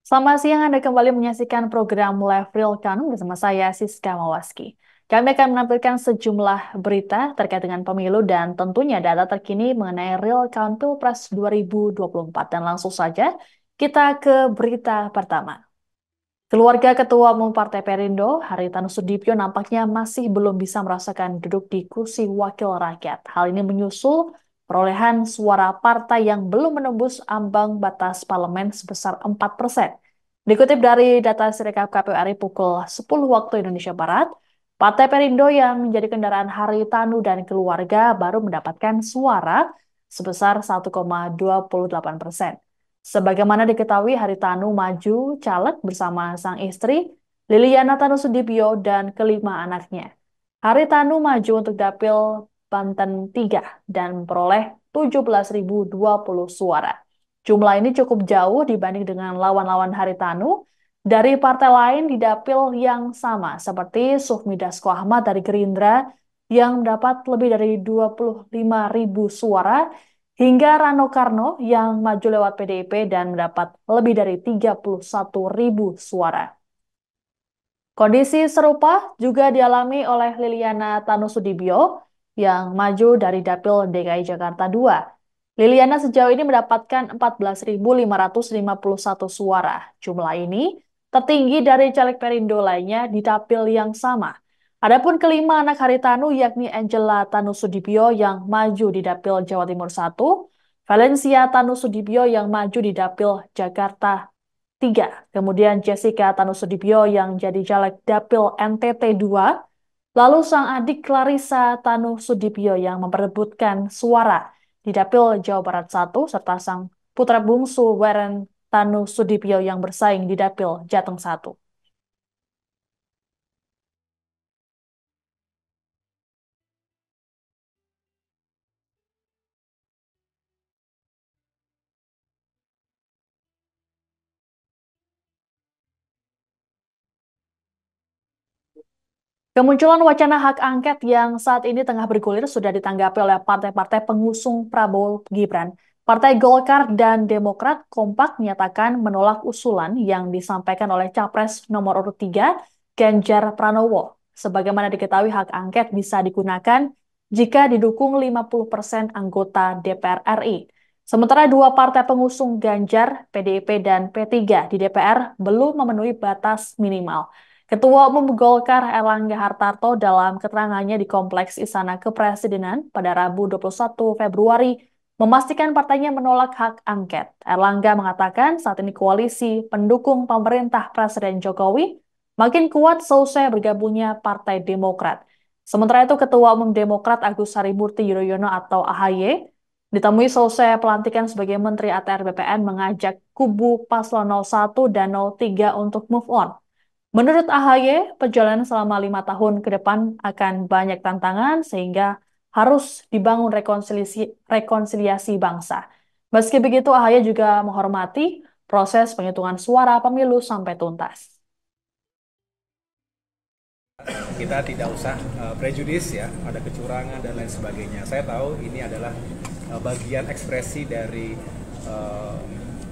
Selamat siang, Anda kembali menyaksikan program Live Real Count bersama saya, Siska Mawaski. Kami akan menampilkan sejumlah berita terkait dengan pemilu dan tentunya data terkini mengenai Real Count Pilpres 2024. Dan langsung saja kita ke berita pertama. Keluarga Ketua Umum Partai Perindo, Haritanu Sudibyo nampaknya masih belum bisa merasakan duduk di kursi wakil rakyat. Hal ini menyusul perolehan suara partai yang belum menembus ambang batas parlemen sebesar 4%. Dikutip dari data Sirekap KPU RI pukul 10 waktu Indonesia Barat, Partai Perindo yang menjadi kendaraan Haritanu dan keluarga baru mendapatkan suara sebesar 1,28%. Sebagaimana diketahui, Haritanu maju caleg bersama sang istri, Liliana Tanu Sudibyo, dan kelima anaknya. Haritanu maju untuk Dapil Banten 3 dan memperoleh 17.020 suara. Jumlah ini cukup jauh dibanding dengan lawan-lawan Haritanu dari partai lain di dapil yang sama, seperti Sufmi Dasko Ahmad dari Gerindra yang mendapat lebih dari 25.000 suara, hingga Rano Karno yang maju lewat PDIP dan mendapat lebih dari 31.000 suara. Kondisi serupa juga dialami oleh Liliana Tanusudibyo yang maju dari Dapil DKI Jakarta 2. Liliana sejauh ini mendapatkan 14.551 suara. Jumlah ini tertinggi dari caleg Perindo lainnya di dapil yang sama. Adapun kelima anak Haritanu yakni Angela Tanusudibyo yang maju di Dapil Jawa Timur 1, Valencia Tanusudibyo yang maju di Dapil Jakarta 3. Kemudian Jessica Tanusudibyo yang jadi caleg Dapil NTT 2. Lalu sang adik Clarissa Tanusudibyo yang memperebutkan suara di Dapil Jawa Barat 1, serta sang putra bungsu Weren Tanusudibyo yang bersaing di Dapil Jateng 1. Kemunculan wacana hak angket yang saat ini tengah bergulir sudah ditanggapi oleh partai-partai pengusung Prabowo Gibran. Partai Golkar dan Demokrat kompak menyatakan menolak usulan yang disampaikan oleh Capres nomor urut 3, Ganjar Pranowo. Sebagaimana diketahui, hak angket bisa digunakan jika didukung 50% anggota DPR RI. Sementara dua partai pengusung Ganjar, PDIP dan P3 di DPR belum memenuhi batas minimal. Ketua Umum Golkar Erlangga Hartarto dalam keterangannya di Kompleks Istana Kepresidenan pada Rabu 21 Februari memastikan partainya menolak hak angket. Erlangga mengatakan saat ini koalisi pendukung pemerintah Presiden Jokowi makin kuat seusai bergabungnya Partai Demokrat. Sementara itu Ketua Umum Demokrat Agus Harimurti Yudhoyono atau AHY ditemui selesai pelantikan sebagai Menteri ATR BPN mengajak kubu paslon 01 dan 03 untuk move on. Menurut AHY, perjalanan selama 5 tahun ke depan akan banyak tantangan sehingga harus dibangun rekonsiliasi bangsa. Meski begitu, AHY juga menghormati proses penghitungan suara pemilu sampai tuntas. Kita tidak usah prejudis ya, ada kecurangan dan lain sebagainya. Saya tahu ini adalah bagian ekspresi dari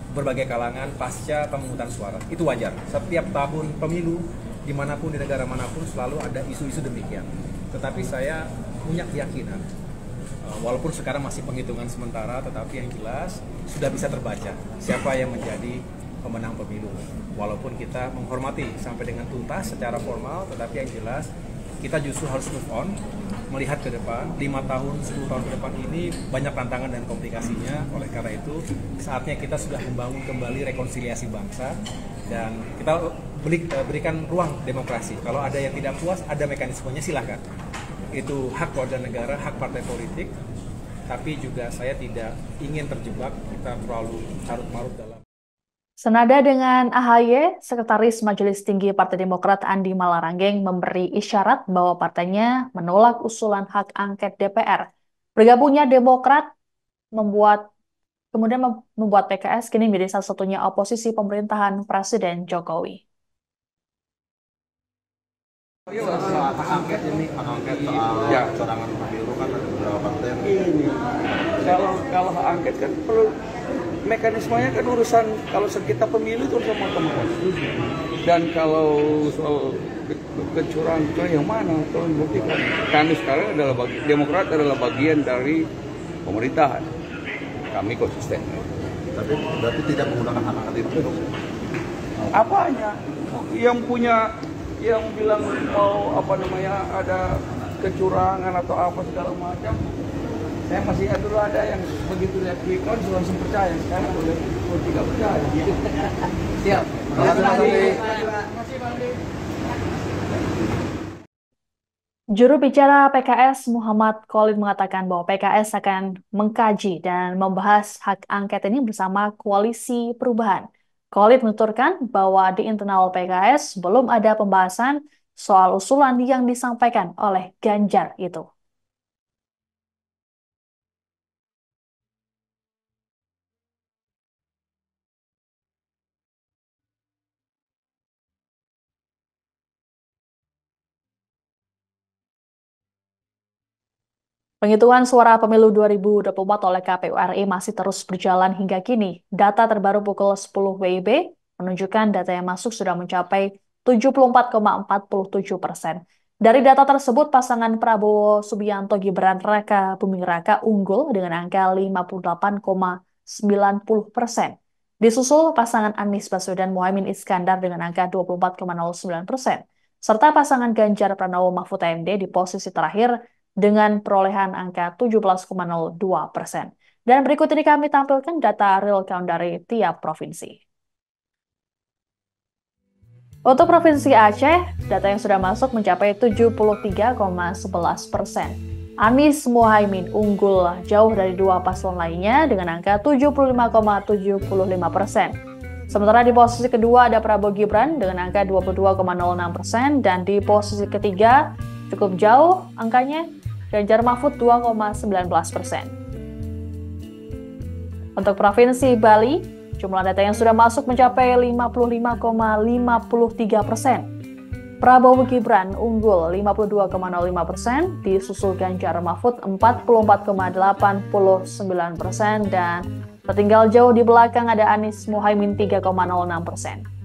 berbagai kalangan pasca pemungutan suara. Itu wajar. Setiap tahun pemilu dimanapun di negara manapun selalu ada isu-isu demikian. Tetapi saya punya keyakinan, walaupun sekarang masih penghitungan sementara, tetapi yang jelas sudah bisa terbaca siapa yang menjadi pemenang pemilu. Walaupun kita menghormati sampai dengan tuntas secara formal, tetapi yang jelas kita justru harus move on, melihat ke depan. 5 tahun, 10 tahun ke depan ini banyak tantangan dan komplikasinya. Oleh karena itu, saatnya kita sudah membangun kembali rekonsiliasi bangsa dan kita berikan ruang demokrasi. Kalau ada yang tidak puas, ada mekanismenya, silahkan. Itu hak warga negara, hak partai politik. Tapi juga saya tidak ingin terjebak kita terlalu carut-marut dalam. Senada dengan AHY, Sekretaris Majelis Tinggi Partai Demokrat Andi Malarangeng memberi isyarat bahwa partainya menolak usulan hak angket DPR. Bergabungnya Demokrat kemudian membuat PKS kini menjadi salah satunya oposisi pemerintahan Presiden Jokowi. Hak angket ini, hak angket soal kecurangan pemilu kan ada beberapa partai yang Ini kalau hak angket kan perlu mekanismenya kan urusan, kalau sengketa pemilu itu urusan Mahkamah Konstitusi. Dan kalau soal kecurangan yang mana, tolong buktikan. Kami sekarang adalah Demokrat adalah bagian dari pemerintahan. Kami konsisten. Tapi berarti tidak menggunakan hak angket itu dong? Apanya? Yang bilang mau ada kecurangan atau apa segala macam. Saya masih ingat dulu ada yang begitu lihat quick count langsung percaya, sekarang udah tidak percaya. Siap. Juru bicara PKS Muhammad Khalid mengatakan bahwa PKS akan mengkaji dan membahas hak angket ini bersama Koalisi Perubahan. Khalid menuturkan bahwa di internal PKS belum ada pembahasan soal usulan yang disampaikan oleh Ganjar itu. Penghitungan suara pemilu 2024 oleh KPU RI masih terus berjalan hingga kini. Data terbaru pukul 10 WIB menunjukkan data yang masuk sudah mencapai 74,47%. Dari data tersebut, pasangan Prabowo Subianto Gibran Raka Buming Raka unggul dengan angka 58,90%. Disusul pasangan Anies Baswedan Muhaimin Iskandar dengan angka 24,09%. Serta pasangan Ganjar Pranowo Mahfud MD di posisi terakhir dengan perolehan angka 17,02%. Dan berikut ini kami tampilkan data real count dari tiap provinsi. Untuk Provinsi Aceh, data yang sudah masuk mencapai 73,11%. Anies Muhaimin unggul jauh dari dua paslon lainnya dengan angka 75,75%. Sementara di posisi kedua ada Prabowo Gibran dengan angka 22,06% dan di posisi ketiga cukup jauh angkanya Ganjar Mahfud 2,19%. Untuk Provinsi Bali, jumlah data yang sudah masuk mencapai 55,53%. Prabowo Gibran unggul 52,05%, disusul Ganjar Mahfud 44,89% dan tertinggal jauh di belakang ada Anies Muhaimin 3,06%.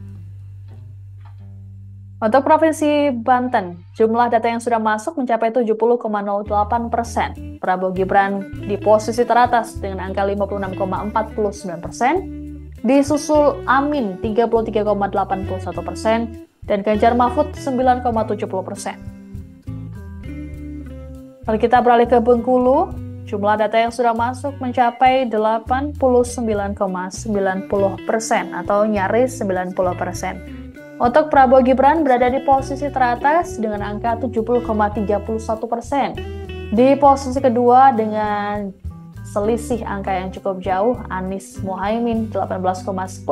Untuk Provinsi Banten, jumlah data yang sudah masuk mencapai 70,08%. Prabowo Gibran di posisi teratas dengan angka 56,49%, disusul Amin 33,81% dan Ganjar Mahfud 9,70%. Kalau kita beralih ke Bengkulu, jumlah data yang sudah masuk mencapai 89,90% atau nyaris 90%. Untuk Prabowo Gibran berada di posisi teratas dengan angka 70,31%. Di posisi kedua dengan selisih angka yang cukup jauh, Anies Muhaimin 18,10%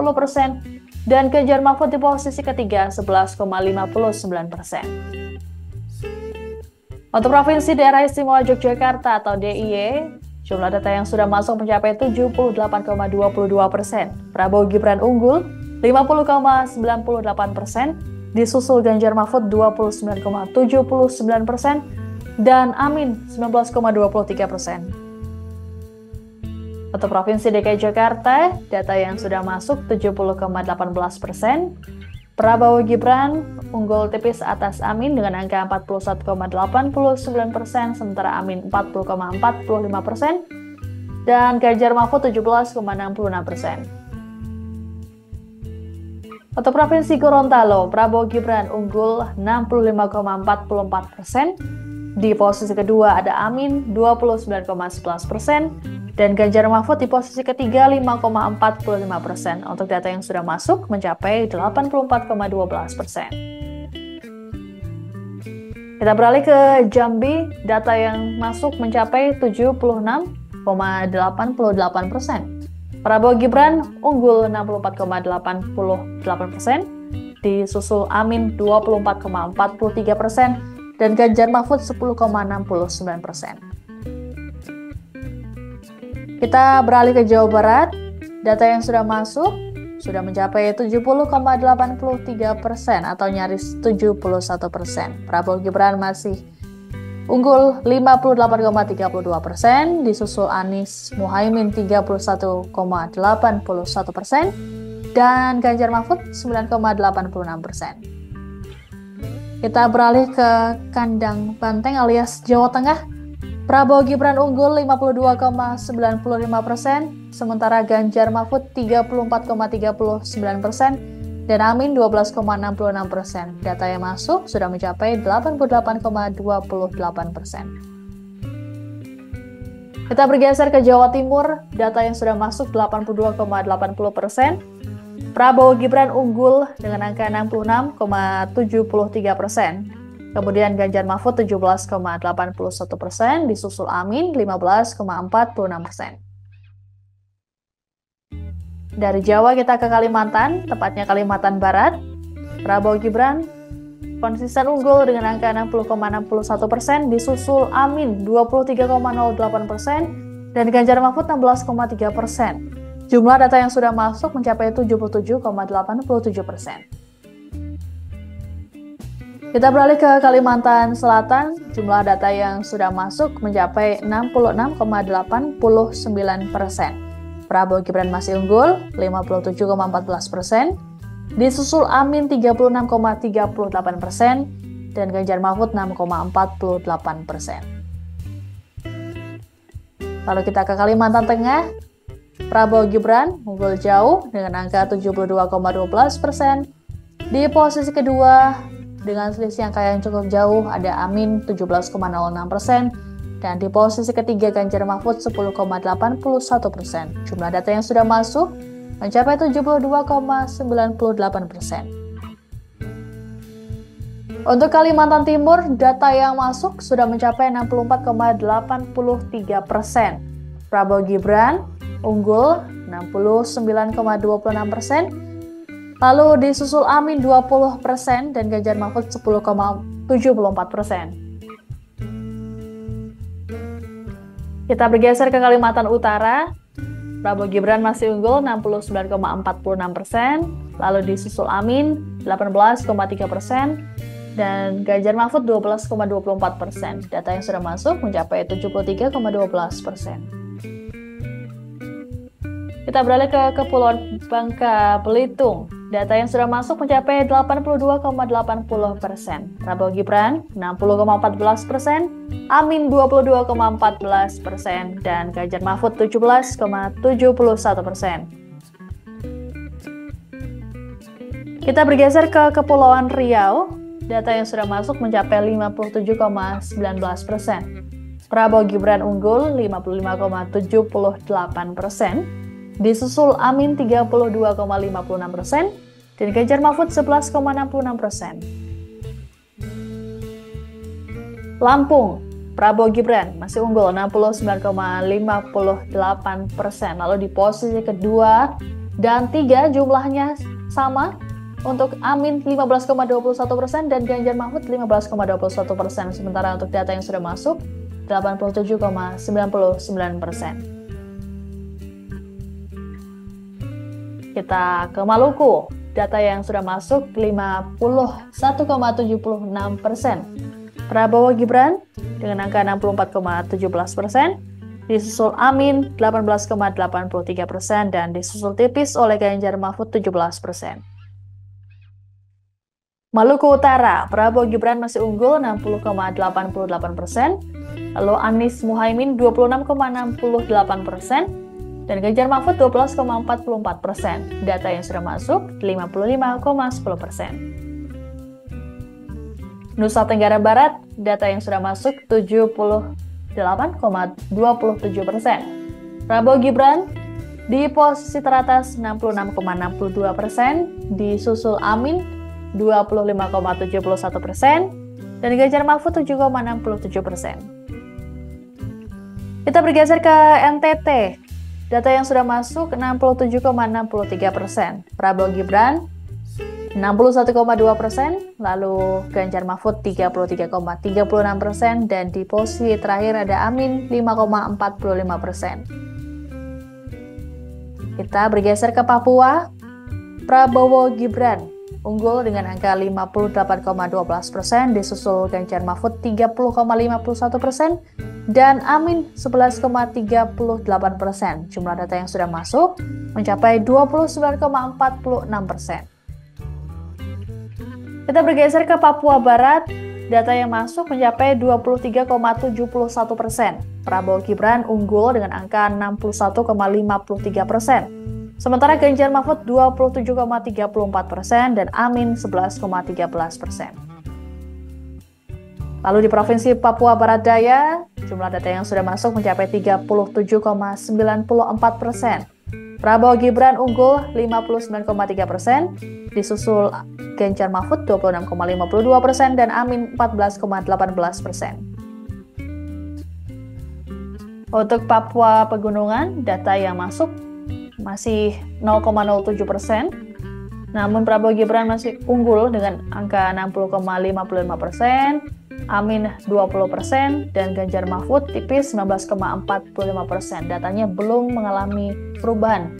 dan Ganjar Mahfud di posisi ketiga 11,59%. Untuk Provinsi Daerah Istimewa Yogyakarta atau DIY, jumlah data yang sudah masuk mencapai 78,22%. Prabowo Gibran unggul 50,98%, disusul Ganjar Mahfud 29,79% dan Amin 19,23%. Untuk Provinsi DKI Jakarta, data yang sudah masuk 70,18%. Prabowo Gibran unggul tipis atas Amin dengan angka 41,89%, sementara Amin 40,45% dan Ganjar Mahfud 17,66%. Untuk Provinsi Gorontalo, Prabowo Gibran unggul 65,44%. Di posisi kedua ada Amin 29,11% dan Ganjar Mahfud di posisi ketiga 5,45%. Untuk data yang sudah masuk mencapai 84,12%. Kita beralih ke Jambi, data yang masuk mencapai 76,88%. Prabowo Gibran unggul 64,88%, disusul Amin 24,43% dan Ganjar Mahfud 10,69%. Kita beralih ke Jawa Barat, data yang sudah masuk sudah mencapai 70,83% atau nyaris 71%. Prabowo Gibran masih unggul 58,32%, disusul Anies Muhaimin 31,81%, dan Ganjar Mahfud 9,86%. Kita beralih ke kandang banteng alias Jawa Tengah. Prabowo Gibran unggul 52,95%, sementara Ganjar Mahfud 34,39%, dan Amin 12,66%. Data yang masuk sudah mencapai 88,28%. Kita bergeser ke Jawa Timur, data yang sudah masuk 82,80%. Prabowo Gibran unggul dengan angka 66,73%. Kemudian Ganjar Mahfud 17,81%, disusul Amin 15,46%. Dari Jawa kita ke Kalimantan, tepatnya Kalimantan Barat. Prabowo Gibran konsisten unggul dengan angka 60,61%, disusul Amin 23,08%, dan Ganjar Mahfud 16,3%. Jumlah data yang sudah masuk mencapai 77,87%. Kita beralih ke Kalimantan Selatan, jumlah data yang sudah masuk mencapai 66,89%. Prabowo Gibran masih unggul 57,14%, disusul Amin 36,38%, dan Ganjar Mahfud 6,48%. Lalu kita ke Kalimantan Tengah, Prabowo Gibran unggul jauh dengan angka 72,12%. Di posisi kedua dengan selisih angka yang cukup jauh ada Amin 17,06%, dan di posisi ketiga Ganjar Mahfud 10,81%. Jumlah data yang sudah masuk mencapai 72,98%. Untuk Kalimantan Timur, data yang masuk sudah mencapai 64,83%. Prabowo Gibran unggul 69,26%, lalu disusul Amin 20% dan Ganjar Mahfud 10,74%. Kita bergeser ke Kalimantan Utara. Prabowo Gibran masih unggul 69,46%, lalu disusul Amin 18,3%, dan Ganjar Mahfud 12,24%. Data yang sudah masuk mencapai 73,12%. Kita beralih ke Kepulauan Bangka Belitung. Data yang sudah masuk mencapai 82,80%. Prabowo Gibran 60,14%, Amin 22,14%, dan Ganjar Mahfud 17,71%. Kita bergeser ke Kepulauan Riau. Data yang sudah masuk mencapai 57,19%. Prabowo Gibran unggul 55,78%, disusul Amin 32,56%, dan Ganjar Mahfud 11,66%. Lampung, Prabowo Gibran masih unggul 69,58%, lalu di posisi kedua dan 3 jumlahnya sama untuk Amin 15,21% dan Ganjar Mahfud 15,21%, sementara untuk data yang sudah masuk 87,99%. Kita ke Maluku, data yang sudah masuk 51,76%. Prabowo Gibran dengan angka 64,17%, disusul Amin 18,83%, dan disusul tipis oleh Ganjar Mahfud 17%. Maluku Utara, Prabowo Gibran masih unggul 60,88%, lalu Anies Muhaimin 26,68%, dan Ganjar Mahfud 12,44%. Data yang sudah masuk 55,10%. Nusa Tenggara Barat, data yang sudah masuk 78,27%. Prabowo Gibran di posisi teratas 66,62%, disusul Amin 25,71%, dan Ganjar Mahfud 7,67%. Kita bergeser ke NTT. Data yang sudah masuk 67,63%. Prabowo Gibran 61,2%, lalu Ganjar Mahfud 33,36%, dan di posisi terakhir ada Amin 5,45%. Kita bergeser ke Papua. Prabowo Gibran unggul dengan angka 58,12%, disusul Ganjar Mahfud 30,51%, dan Amin 11,38%. Jumlah data yang sudah masuk mencapai 29,46%. Kita bergeser ke Papua Barat, data yang masuk mencapai 23,71%. Prabowo Gibran unggul dengan angka 61,53%. Sementara Ganjar Mahfud 27,34% dan Amin 11,13%. Lalu di Provinsi Papua Barat Daya, jumlah data yang sudah masuk mencapai 37,94%. Prabowo Gibran unggul 59,3%, disusul Ganjar Mahfud 26,52% dan Amin 14,18%. Untuk Papua Pegunungan, data yang masuk masih 0,07%, namun Prabowo Gibran masih unggul dengan angka 60,55%, Amin 20%, dan Ganjar Mahfud tipis 19,45%. Datanya belum mengalami perubahan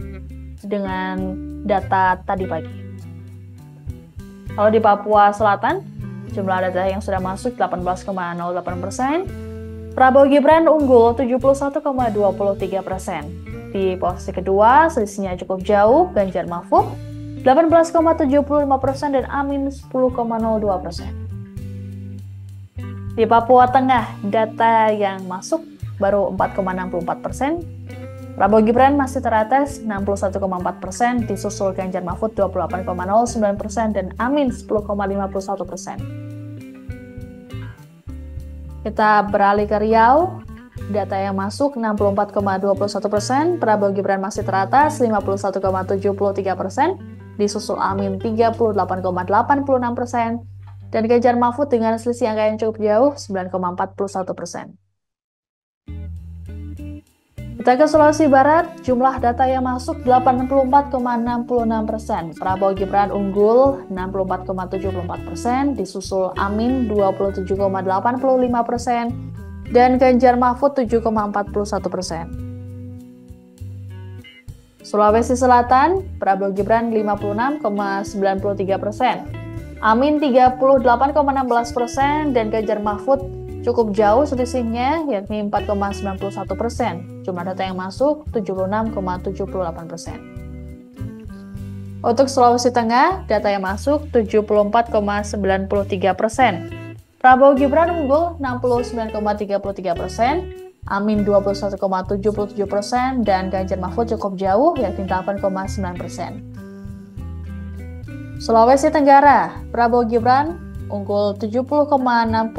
dengan data tadi pagi. Kalau di Papua Selatan, jumlah data yang sudah masuk 18,08%, Prabowo Gibran unggul 71,23%. Di posisi kedua, selisihnya cukup jauh, Ganjar Mahfud 18,75% dan Amin 10,02%. Di Papua Tengah, data yang masuk baru 4,64%. Prabowo Gibran masih teratas 61,4%, disusul Ganjar Mahfud 28,09% dan Amin 10,51%. Kita beralih ke Riau, data yang masuk 64,21%, Prabowo Gibran masih teratas 51,73%, disusul Amin 38,86%, dan Ganjar Mahfud dengan selisih angka yang cukup jauh 9,41%. Kita ke Sulawesi Barat, jumlah data yang masuk 84,66%. Prabowo Gibran unggul 64,74%, disusul Amin 27,85%, dan Ganjar Mahfud 7,41%. Sulawesi Selatan, Prabowo Gibran 56,93%. Amin 38,16% dan Ganjar Mahfud cukup jauh selisihnya, yakni 4,91%. Jumlah data yang masuk 76,78%. Untuk Sulawesi Tengah, data yang masuk 74,93%. Prabowo Gibran unggul 69,33%, Amin 21,77%, dan Ganjar Mahfud cukup jauh, yakni 8,9%. Sulawesi Tenggara, Prabowo Gibran unggul 70,69%.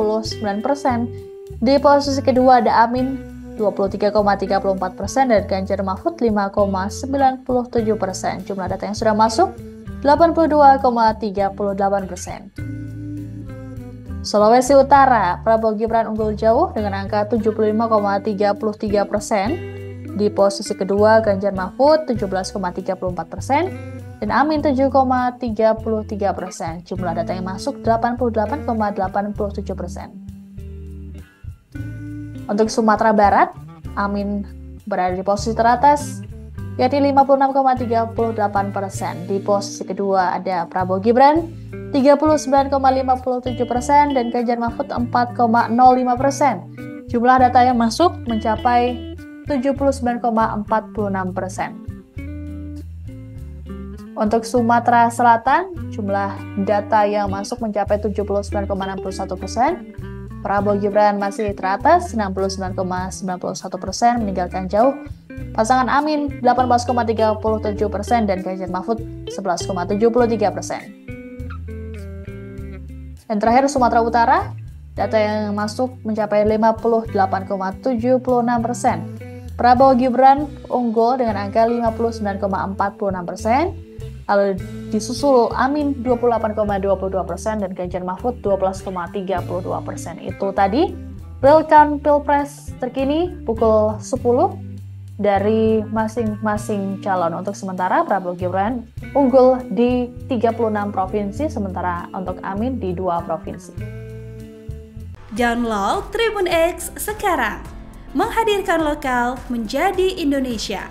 Di posisi kedua ada Amin 23,34% dan Ganjar Mahfud 5,97%. Jumlah data yang sudah masuk 82,38%. Sulawesi Utara, Prabowo Gibran unggul jauh dengan angka 75,33%. Di posisi kedua Ganjar Mahfud 17,34%. dan Amin 7,33%. Jumlah data yang masuk 88,87%. Untuk Sumatera Barat, Amin berada di posisi teratas, yakni 56,38%. Di posisi kedua ada Prabowo Gibran 39,57% dan Ganjar Mahfud 4,05%. Jumlah data yang masuk mencapai 79,46%. Untuk Sumatera Selatan, jumlah data yang masuk mencapai 79,61%. Prabowo Gibran masih teratas 69,91%, meninggalkan jauh pasangan Amin 18,37% dan Ganjar Mahfud 11,73%. Dan terakhir Sumatera Utara, data yang masuk mencapai 58,76%. Prabowo Gibran unggul dengan angka 59,46%. Lalu disusul Amin 28,22% dan Ganjar Mahfud 12,32%. Itu tadi real count Pilpres terkini pukul 10 dari masing-masing calon. Untuk sementara Prabowo Gibran unggul di 36 provinsi, sementara untuk Amin di 2 provinsi. Download Tribun X sekarang, menghadirkan lokal menjadi Indonesia.